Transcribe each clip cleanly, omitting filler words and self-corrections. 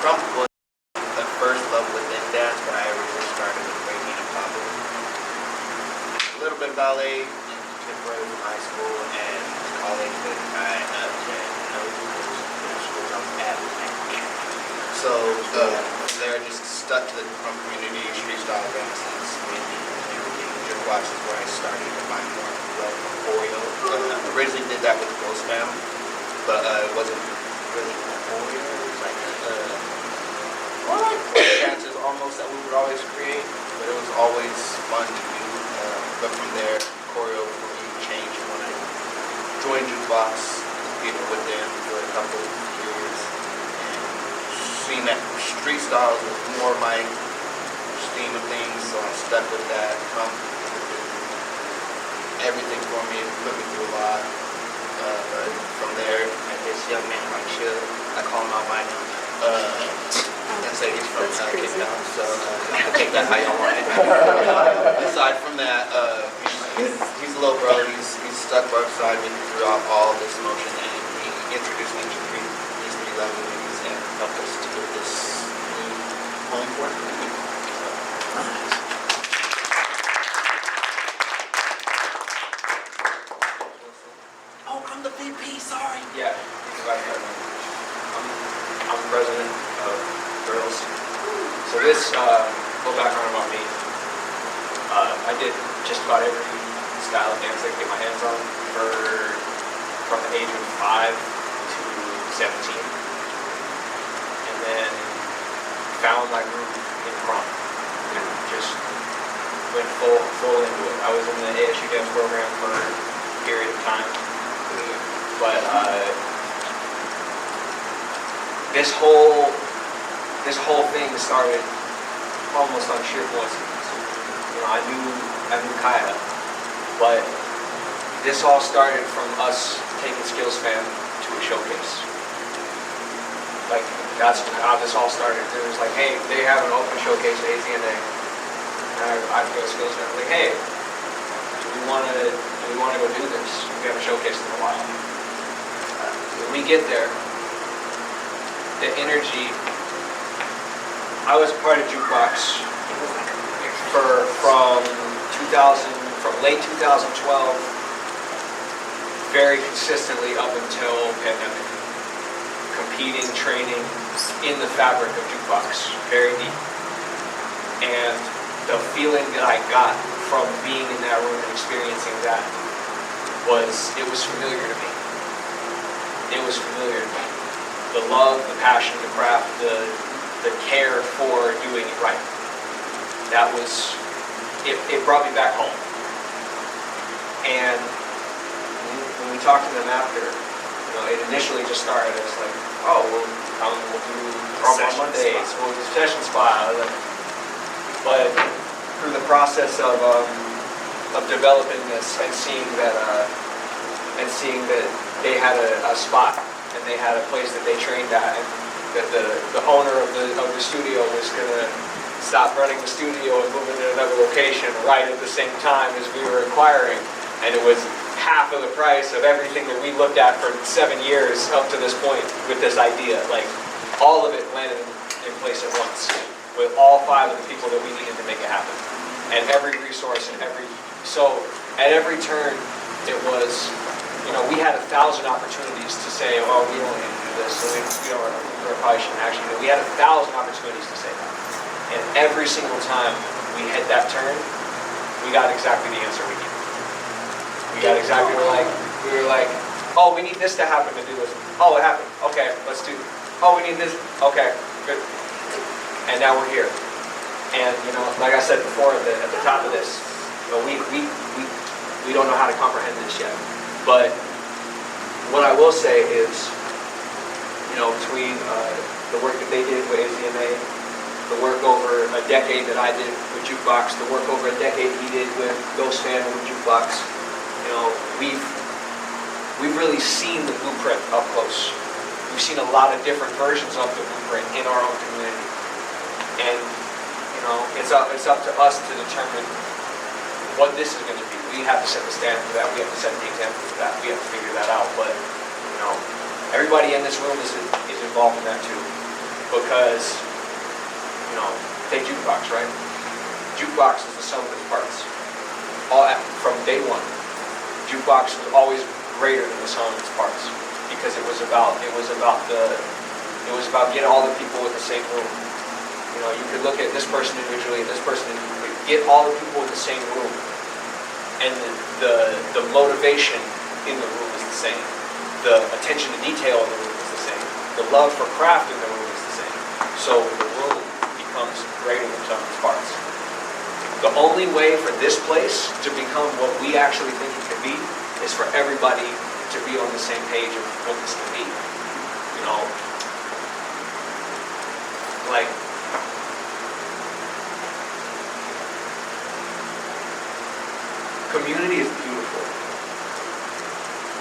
Trump was the first love within dance, but I originally started with breaking and popping. A little bit of ballet in contemporary from high school and college, but I attended no schools I was at. So there, just stuck to the drum community, street style dances, everything. Jukebox is where I started to find more love for choreo. Originally did that with the Ghost Fam, but it wasn't really choreo. It was like dances almost that we would always create, but it was always fun to do. But from there, choreo for me changed when I joined Jukebox, with them for a couple of years, and seeing that street styles was more my stream of things, so I stuck with that. Everything for me, it put me through a lot. From there, I this young man right here, I call him out by now, and say he's from Cape Town, so you can take that how y'all want it. Aside from that, he's a little bro, he's stuck beside me throughout all this motion, and he introduced me to these three languages and helped us to build this new home for it. Oh, I'm the VP, sorry. Yeah, I'm president of Girls. So this, little background about me. I did just about every style of dance I could get my hands on from the age of 5 to 17. And then found my groove in prom and just went full into it. I was in the ASU dance program for a period of time. But this whole thing started almost on sheer coincidence. You know, I knew Kaya, but this all started from us taking Skills Fam to a showcase. Like, that's how this all started. It was like, hey, they have an open showcase at AZNA, and I go to Skills Fam, like, hey, do we want to go do this? We haven't showcased in a while. When we get there, the energy. I was part of Jukebox from late 2012, very consistently up until pandemic. Competing, training in the fabric of Jukebox, very deep. And the feeling that I got from being in that room and experiencing that was familiar to me. It was familiar to me. The love, the passion, the craft, the care for doing it right. That was, it brought me back home. And when we talked to them after, you know, it initially just started as like, oh, we'll do prom on Mondays, we'll do session spa. But through the process of developing this and seeing that they had a spot and they had a place that they trained at, and that the owner of the studio was gonna stop running the studio and move into another location right at the same time as we were acquiring, and it was half of the price of everything that we looked at for 7 years up to this point with this idea. Like, all of it landed in place at once with all 5 of the people that we needed to make it happen, and every resource and so at every turn it was, you know, we had 1,000 opportunities to say, oh, we don't need to do this, so we probably shouldn't actually do it. We had 1,000 opportunities to say that. And every single time we hit that turn, we got exactly the answer we needed. We were like, oh, we need this to happen to do this. Oh, it happened. Okay, let's do it. Oh, we need this. Okay, good. And now we're here. And, you know, like I said before at the top of this, you know, we don't know how to comprehend this yet. But what I will say is, you know, between the work that they did with AZNA, the work over a decade that I did with Jukebox, the work over a decade he did with Ghost Fan with Jukebox, you know, we've really seen the blueprint up close. We've seen a lot of different versions of the blueprint in our own community. And, you know, it's up to us to determine what this is going to be. We have to set the standard for that. We have to set the example for that. We have to figure that out. But, you know, everybody in this room is involved in that too. because, you know, take jukebox, right? Jukebox is the sum of its parts. From day one, jukebox was always greater than the sum of its parts because it was about getting all the people in the same room. You know, you could look at this person individually and this person individually, get all the people in the same room, and the motivation in the room is the same. The attention to detail in the room is the same. The love for craft in the room is the same. So the room becomes greater than some of its parts. The only way for this place to become what we actually think it can be is for everybody to be on the same page of what this can be. You know, like, community is beautiful.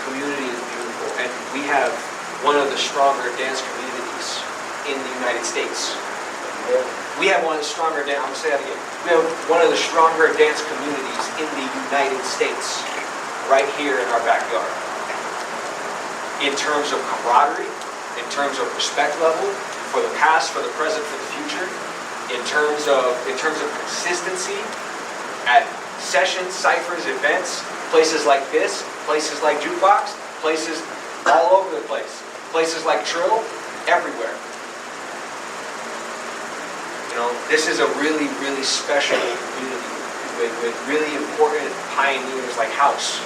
Community is beautiful. And we have one of the stronger dance communities in the United States. We have one of the stronger dance, I'm going to say that again. We have one of the stronger dance communities in the United States right here in our backyard. In terms of camaraderie, in terms of respect level, for the past, for the present, for the future, in terms of consistency at sessions, ciphers, events, places like this, places like Jukebox, places all over the place, places like Trill, everywhere. You know, this is a really, really special community with really important pioneers like House.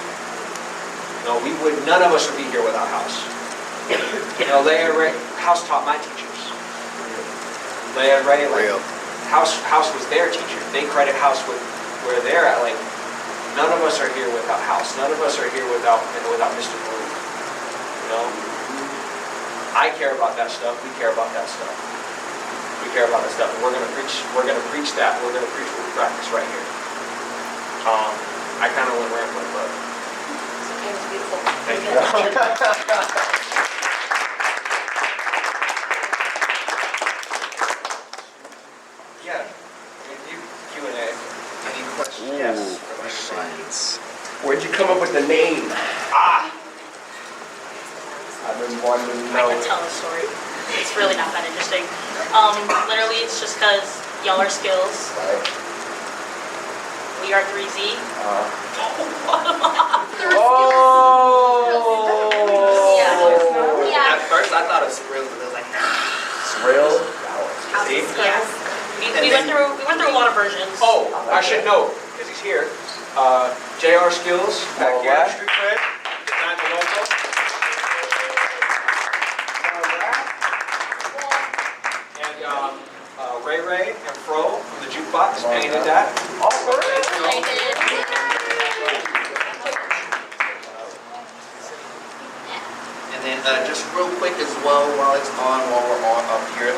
You know, none of us would be here without House. You know, Leah Ray, House taught my teachers. Leah Ray, like, House was their teacher. They credit House with where they're at. Like, none of us are here without House. None of us are here without Mr. Blue. You know, I care about that stuff. We care about that stuff. We care about that stuff. And we're gonna preach that. We're gonna preach what we practice right here. I kind of went rambling, but It was beautiful. thank you. Yeah, you Q&A. Any questions? Yes. Questions. Where'd you come up with the name? I've been wanting to I know. can tell a story. It's really not that interesting. Literally, it's just because y'all are skills. Right. We are 3Z. Yeah. At first I thought it was real, but I was like, It's real. See? Yeah. We went through a lot of versions. Oh, I should know, because he's here. JR Skills, back here at Street Cred, designed the logo. And Ray Ray and Fro from the Jukebox painted that. Oh, for real? I did. and then just real quick as well, while we're on up here,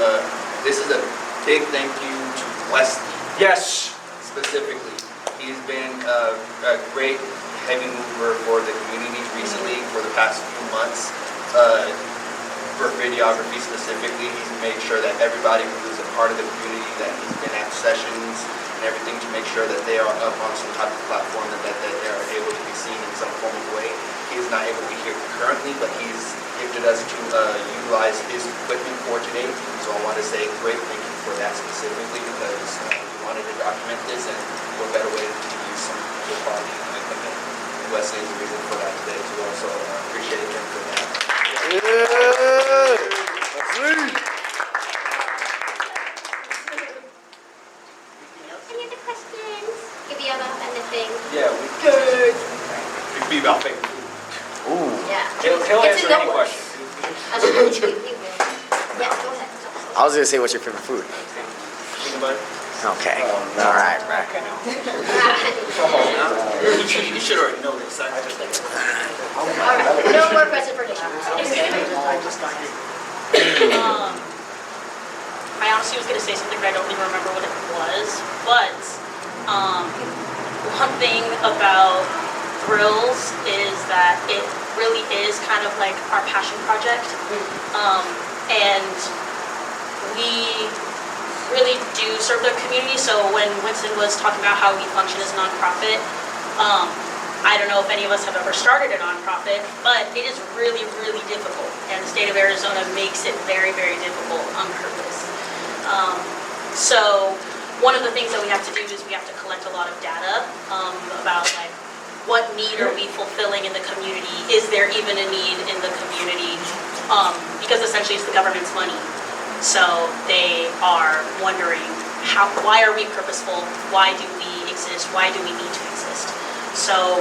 this is a big thank you to Wesley Yes. specifically. He's been a great heavy mover for the community recently for the past few months. For videography specifically, he's made sure that everybody who is a part of the community, that he's been at sessions and everything to make sure that they are up on some type of platform that they are able to be seen in some form of way. He is not able to be here currently, but he's gifted us to utilize his equipment for today. So I want to say a great thank you for that specifically, because we wanted to document this, and what better way to use some good quality equipment. Wesley is the reason for that today as well, so I appreciate him for that. Any other questions? Give you anything? Yeah, we could. It could be about favorite food. Ooh. Yeah. He'll It's answer in any the question. I'll show you. Yeah, go ahead. I was gonna say, what's your favorite food? Peanut butter. Okay. All right. You should already know this. All right, no more question for Nick. I honestly was gonna say something, but I don't even remember what it was. But one thing about Thrills is that it really is kind of like our passion project, and we really do serve the community. So when Winston was talking about how we function as a nonprofit, I don't know if any of us have ever started a nonprofit, but it is really, really difficult. And the state of Arizona makes it very, very difficult on purpose. So one of the things that we have to do is we have to collect a lot of data about like what need are we fulfilling in the community? Is there even a need in the community? Because essentially it's the government's money. So they are wondering why are we purposeful? Why do we exist? Why do we need to exist? So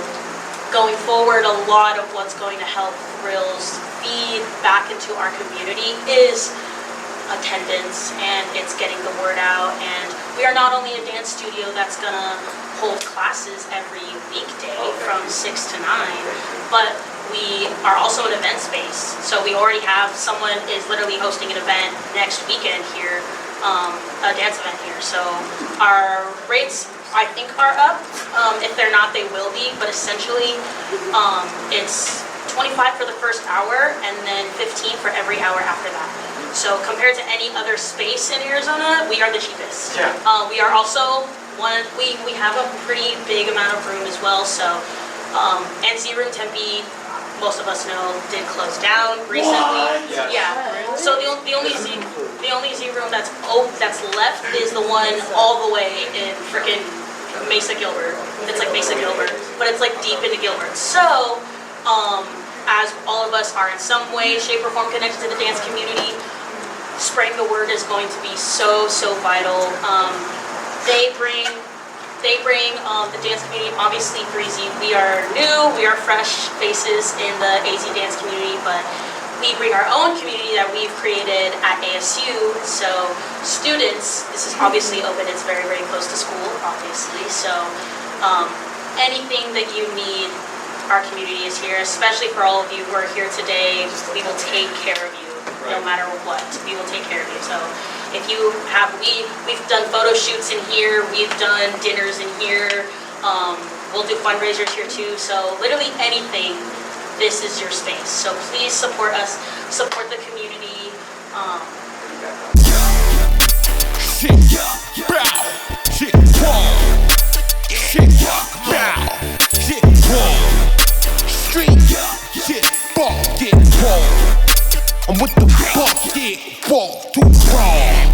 going forward, a lot of what's going to help Thrills feed back into our community is attendance, and it's getting the word out. And we are not only a dance studio that's gonna hold classes every weekday from 6 to 9, but we are also an event space. So we already have someone is literally hosting an event next weekend here, a dance event here. So our rates, I think, are up. If they're not, they will be. But essentially, it's 25 for the first hour and then 15 for every hour after that. So compared to any other space in Arizona, we are the cheapest. Yeah. We are also we have a pretty big amount of room as well. So NC Room Tempe, most of us know, did close down recently. Yes. Yeah. So the only Z room that's left is the one all the way in frickin' Mesa Gilbert. It's like Mesa Gilbert, but it's like deep into Gilbert. So as all of us are in some way, shape, or form connected to the dance community, spreading the word is going to be so vital. They bring the dance community. Obviously, 3Z, we are new, we are fresh faces in the AZ dance community, but we bring our own community that we've created at ASU. So students, this is obviously open, it's very, very close to school, obviously. So anything that you need, our community is here, especially for all of you who are here today. We will take care of you, no matter what. We will take care of you. So if you have, we've done photo shoots in here, we've done dinners in here, we'll do fundraisers here too. So literally anything, this is your space. So please support us, support the community. Shit, bow, shit, wrong. Shit, bow, shit, wrong. Street, shit, fuck, get wrong. I'm with the fuck, get walk too wrong.